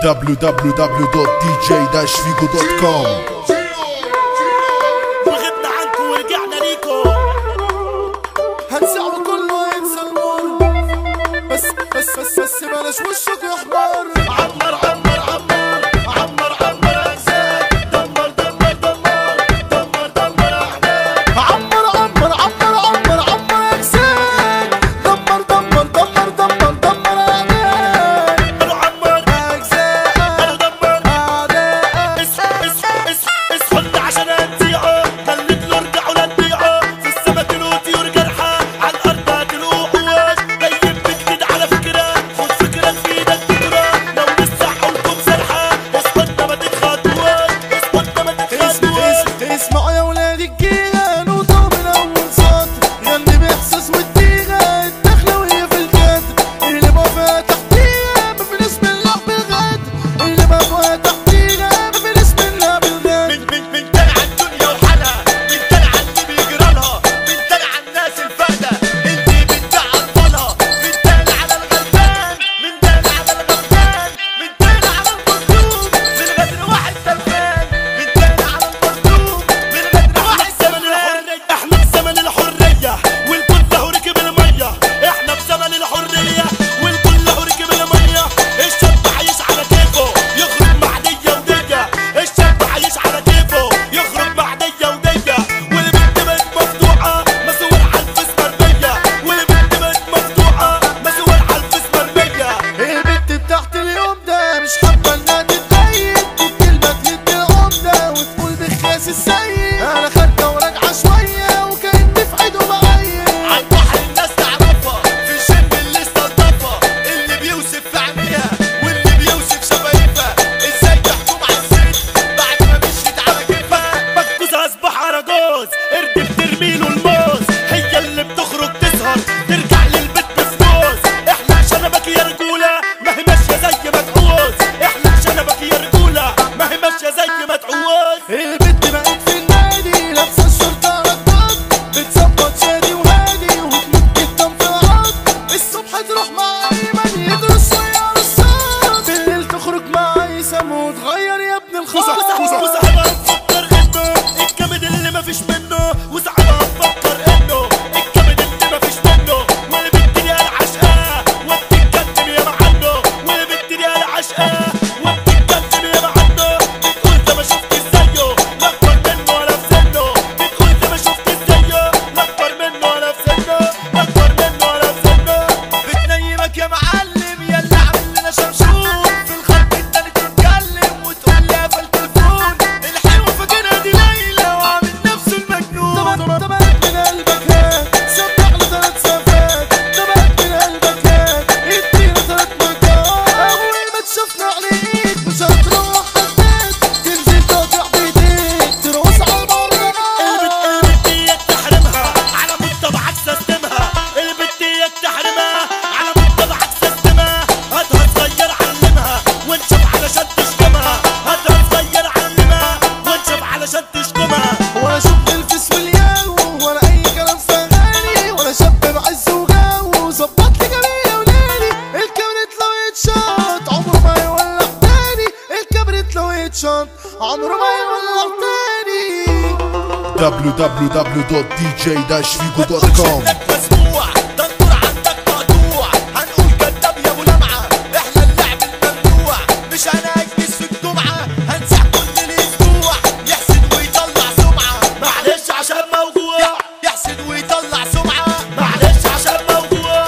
www.dj-figo.com. وغبنا عنكم ورجعنا ليكم، هنسعوا كله ينسى المر، بس بلاش وشك يحمر. عمر عمر عمر عمر عمر أجزاء، دمر دمر دمر دمر دمر أعداء. عمر عمر عمر عمر عمر أجساد، دمر دمر دمر دمر دمر أعداء. أنا عمر أجساد أنا دمر أعداء. اصحوا عشان هتضيعوا، خليك له ارجعوا لا تضيعوا. في السما تلقوا طيور جارحة، على الأرض هتلقوا قواش. جايين بجديد على فكرة، خد فكرة في ايدك بكرة. لو لسه حولكم سرحة، اصحوا ما تتخطوش، اصحوا ما تتخطوش. اسمعوا يا ولاد الجيلة، نوطة من أول سطر، غني بإحساس والديغة، الدخلة وهي في الجد، اللي ما فيها تحتيها ما في اسم الله بالغد، اللي ما فيها تحتيها ما في اسم الله بالغد. من تاني على الدنيا وحالها، من تاني على اللي بيجرالها، من تاني على الناس الفاهدة اللي بتدعي أطفالها، من تاني على الغلبان، من تاني على الغلبان، من تاني على المظلوم، من غدر واحد سلفان، من تاني على المظلوم، من غدر واحد سلفان. احنا في زمن الحرية والكل هو ركب المية، احنا في زمن الحرية والكل هو ركب المية. الشاب عايش على كيفه يخرج مع دية ودية، الشاب عايش على كيفه يخرج مع دية ودية. والبنت بقت مفتوحة مسؤول على الفيس مرمية، والبنت بقت مفتوحة مسؤول على الفيس مرمية. البت بتاعت اليوم ده مش حابة انها تتضايق، الكلمة تهد العمدة وتقول بخاس السيد. انا خدة وراجعة شوية وكأني في عيد وبعيد. عالبحر الناس تعرفها، في الشم اللي استلطفها، اللي بيوصف في عينيها واللي بيوصف شفايفها. ازاي تحكم على الست بعد ما مشيت على كيفها؟ مكوس اصبح اراجوز، قرد بترميله الموز، هي اللي بتخرج تسهر ترجع للبيت بفلوس. احنا شنبك يا رجولة ما هي ماشية زي ما تعوز، احنا شنبك يا رجولة ما هي ماشية زي ما تعوز. البت بقت في النادي لابسة الشرطة رقاط، بتظبط شادي وهادي وتمد الدم في العض. الصبح تروح مع ايمن يدرس شوية رصاص، بالليل تخرج مع هيثم وتغير يا ابن الخصاص. وصاحبها تفكر انه الكبد اللي مفيش منه، وصاحبها تفكر انه الكبد اللي مفيش منه. والبنت دي انا عشقاه وبتتكلم يا معنه، والبنت دي انا عشقاه وبتتكلم يا معنه. بتقول ده ما شفتش زيه لا اكبر منه ولا في سنه، بتقول ده ما شفتش زيه لا اكبر منه ولا في سنه، لا اكبر منه ولا في سنه. بتنيمك يا معلم يلا عامل لنا شمشون، في الخط التاني تتكلم وتقول لي قفل التليفون. الحلوة فاكرها دي ليلى وعامل نفسه المجنون. طبقت من قلبك هات سبح له 3 سفات، طبقت من قلبك هات ادينا 3 مرات. اول ما تشوفنا عليك مش هتروح حداد، تنزل تقطع بايديك تروس على المرة. البت ديك تحرمها على مود طبعك سيستمها، البت ديك تحرمها على مود طبعك سيستمها. هاتها صغير علمها وانشف علشان تشتمها، هاتها صغير علمها وانشف علشان تشتمها. ولا شغل الفيس والياو ولا اي كلام فغالي، ولا شاب بعز وجاو ظبط لي جميع ولادي. الكبريت لو يتشط عمره ما يولع تاني، الكبريت لو يتشط عمره ما يولع تاني. www.dj-figo.com. لك مسموع ده الدور عندك مقطوع، هنقول كداب يا ابو لمعه احنا اللعب الممنوع. مش هنجلس في الجمعه هنسح كل الاسبوع، يحسد ويطلع سمعه معلش عشان موجوع، يحسد ويطلع سمعه معلش عشان موجوع.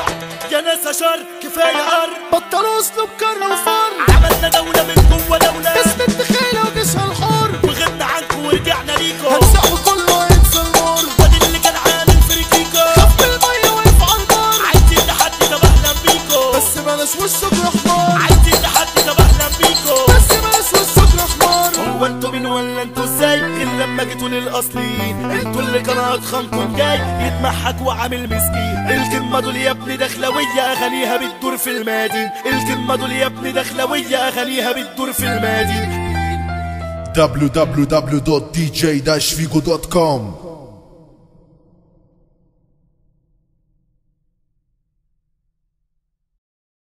يا ناس شر كفايه قر، بطلوا اسلوب كر وفر، عملنا دوله من جوه دوله، اسم الدخيلة وجيشها الحر. وغبنا عنكم ورجعنا ليكم. هنسحب كله ينسى المر، وادي اللي كان عامل فريكيكو خف المية وقف على البر. عايزين تحدي طب اهلا بيكو، بس بلاش وشك يحمر، عايزين تحدي طب اهلا بيكو. بس بلاش وشك يحمر. هو انتوا مين ولا انتوا ازاي؟ الا لما جيتوا للاصليين انتوا اللي كان اضخمكم جاي يتمحك وعامل مسكين. الكلمه دول يا ابني دخلويه اغانيها بتدور في المدين، الكلمه دول يا ابني دخلويه اغانيها بتدور في المدين. www.dj-figo.com.